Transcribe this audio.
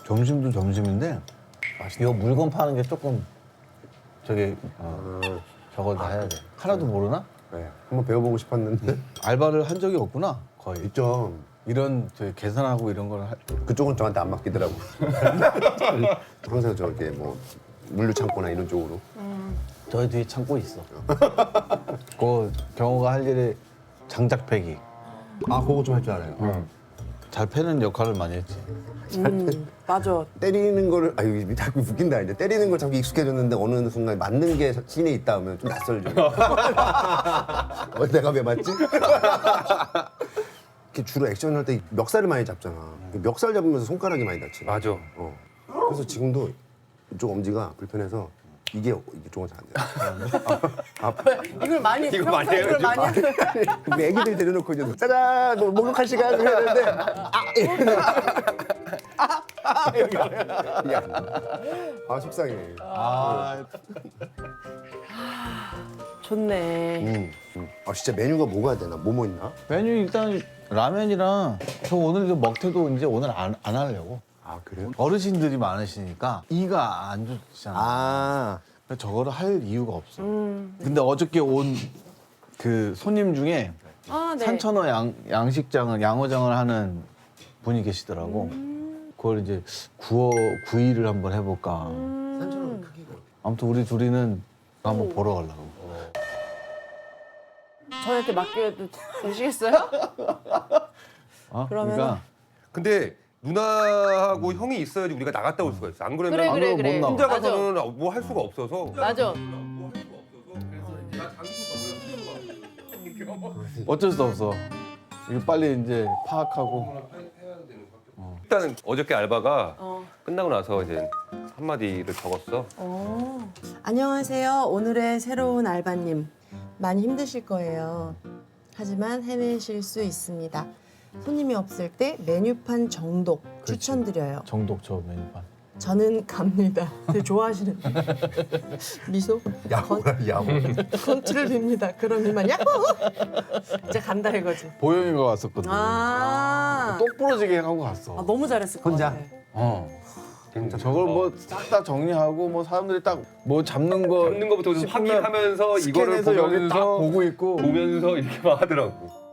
점심도 점심인데 이거 물건 파는 게 조금 저기 저거 다 해야 돼. 하나도 모르나? 네, 한번 배워보고 싶었는데. 알바를 한 적이 없구나 거의. 있죠. 이런 저기 계산하고 이런 거를 그쪽은 저한테 안 맡기더라고. 항상 저렇게 뭐 물류 창고나 이런 쪽으로. 저희 뒤에 창고 있어. 그 경호가 할 일이 장작 패기. 아, 그거 좀 할 줄 알아요. 잘 패는 역할을 많이 했지. 맞아. 때리는 거를 이거 자꾸 웃긴다 이제. 때리는 걸 자꾸 익숙해졌는데 어느 순간 맞는 게 신에 있다 하면 좀 낯설죠. 내가 왜 맞지? 이렇게 주로 액션 할 때 멱살을 많이 잡잖아. 멱살 잡으면서 손가락이 많이 다치네. 맞아. 그래서 지금도 이쪽 엄지가 불편해서 이게 이쪽은 잘 안 돼. 이걸 많이 이거 많이 해요, 이걸 많이 하는 우리 애기들 데려놓고 이제 짜잔 뭐 목욕할 시간 해야 되는데 이게 안 돼. 속상해. 좋네. 진짜 메뉴가 뭐가 되나? 뭐뭐 있나? 메뉴 일단 라면이랑 저 오늘 그 먹태도 이제 오늘 안 하려고. 아 그래요? 어르신들이 많으시니까 이가 안 좋잖아. 아 그래서 저거를 할 이유가 없어. 근데 어저께 온 그 손님 중에 아, 네. 산천어 양식장을 양어장을 하는 분이 계시더라고. 그걸 이제 구이를 한번 해볼까. 산처럼 크기가. 아무튼 우리 둘이는 한번 보러 가려고. 저한테 맡겨도 되시겠어요? 어? 그러면은- 그러니까 근데 누나하고 형이 있어야지 우리가 나갔다 올 수가 있어. 안 그러면 그래 안 그래 그러면 그래. 못 나와. 혼자 맞아. 가서는 뭐 할 수가 없어서. 맞아. 어쩔 수 없어. 이거 빨리 이제 파악하고. 일단은 어저께 알바가 어. 끝나고 나서 이제 한마디를 적었어. 안녕하세요. 오늘의 새로운 알바님. 많이 힘드실 거예요. 하지만 해내실 수 있습니다. 손님이 없을 때 메뉴판 정독 추천드려요. 정독 저 메뉴판. 저는 갑니다. 되게 좋아하시는 미소? 야구라 야구. 건투를 빕니다. 그럼 이만 야호! 이제 간다 이거지. 보영이가 왔었거든. 아, 똑 부러지게 하고 갔어. 너무 잘했을 것 혼자? 같아. 저걸 뭐 싹 다 정리하고 뭐 사람들이 딱 뭐 잡는 거 잡는 거부터 좀 싶으면 확인하면서 이거를 스캔해서 여기 딱 보면서 보고 있고 보면서 이렇게 막 하더라고.